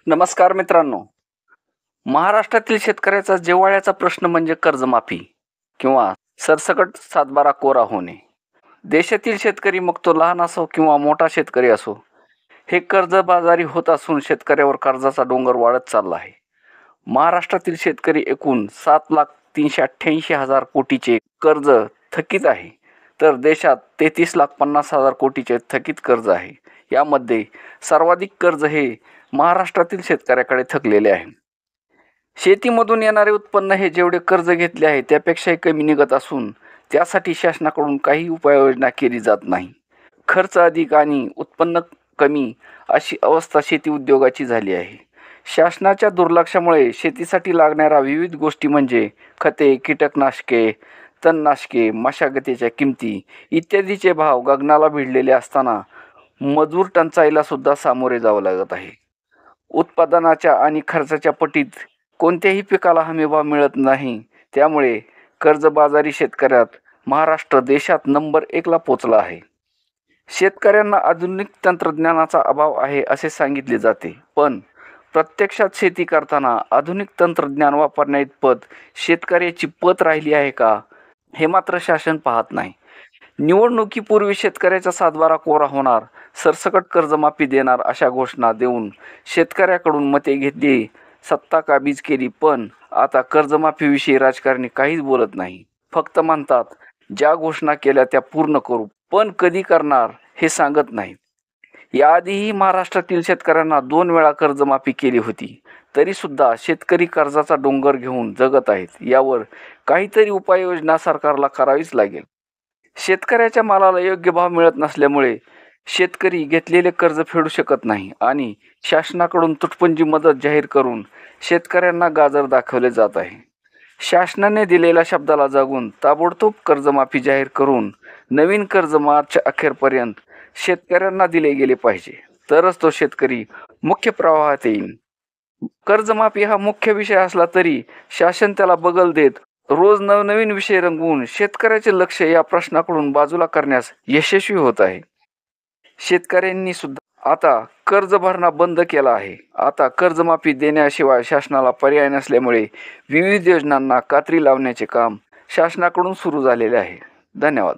नमस्कार मित्रांनो. महाराष्ट्रातील शेतकऱ्याचा जिव्हाळ्याचा प्रश्न म्हणजे कर्जमाफी किंवा सरसकट सातबारा कोरा होणे. देशातील शेतकरी मग तो लहान असो किंवा मोठा शेतकरी असो, हे कर्जबाजारी होत असून शेतकऱ्यावर कर्जाचा डोंगर वाढत चालला आहे. महाराष्ट्रातील शेतकरी एकूण 7,388,000 कोटीचे कर्ज थकीत आहे, तर देशात 33,50,000 कोटीचे थकीत कर्ज आहे. यामध्ये सर्वाधिक कर्ज हे महाराष्ट्रातील शेतकऱ्याकडे थकलेले आहे. शेतीमधून येणारे उत्पन्न हे जेवढे कर्ज घेतले आहे त्यापेक्षाही कमी निघत असून त्यासाठी शासनाकडून काही उपाययोजना केली जात नाही. खर्च अधिक आणि उत्पन्न कमी अशी अवस्था शेती उद्योगाची झाली आहे. शासनाच्या दुर्लक्षामुळे शेतीसाठी लागणाऱ्या विविध गोष्टी म्हणजे खते, कीटकनाशके, तणनाशके, मशागतीच्या किमती इत्यादीचे भाव गगनाला भिडलेले असताना मजूर टंचाईला सुद्धा सामोरे जावं लागत आहे. उत्पादनाच्या आणि खर्चाच्या पटीत कोणत्याही पिकाला हमीभाव मिळत नाही. त्यामुळे कर्जबाजारी शेतकऱ्यात महाराष्ट्र देशात नंबर 1ला पोचला आहे. शेतकऱ्यांना आधुनिक तंत्रज्ञानाचा अभाव आहे असे सांगितले जाते, पण प्रत्यक्षात शेती करताना आधुनिक तंत्रज्ञान वापरण्याइतपत शेतकऱ्याची पत राहिली आहे का, हे मात्र शासन पाहत नाही. निवडणुकीपूर्वी शेतकऱ्याचा सातबारा कोरा होणार, सरसकट कर्जमाफी देणार अशा घोषणा देऊन शेतकऱ्याकडून मते घेतली, सत्ता काबीज केली. पण आता कर्जमाफीविषयी राजकारणी काहीच बोलत नाही. फक्त म्हणतात ज्या घोषणा केल्या त्या पूर्ण करू, पण कधी करणार हे सांगत नाहीत. याआधीही महाराष्ट्रातील शेतकऱ्यांना 2 वेळा कर्जमाफी केली होती, तरी सुद्धा शेतकरी कर्जाचा डोंगर घेऊन जगत आहेत. यावर काहीतरी उपाययोजना सरकारला करावीच लागेल. शेतकऱ्याच्या मालाला योग्य भाव मिळत नसल्यामुळे शेतकरी घेतलेले कर्ज फेडू शकत नाही आणि शासनाकडून तुटपुंजी मदत जाहीर करून शेतकऱ्यांना गाजर दाखवले जात आहे. शासनाने दिलेल्या शब्दाला जगून ताबडतोब कर्जमाफी जाहीर करून नवीन कर्ज मार्च अखेरपर्यंत शेतकऱ्यांना दिले गेले पाहिजे, तरच तो शेतकरी मुख्य प्रवाहात येईल. कर्जमाफी हा मुख्य विषय असला तरी शासन त्याला बगल देत रोज नवनवीन विषय रंगवून शेतकऱ्याचे लक्ष या प्रश्नाकडून बाजूला करण्यास यशस्वी होत आहे. शेतकऱ्यांनी सुद्धा आता कर्ज भरणा बंद केला आहे. आता कर्जमाफी देण्याशिवाय शासनाला पर्याय नसल्यामुळे विविध योजनांना कात्री लावण्याचे काम शासनाकडून सुरू झालेले आहे. धन्यवाद.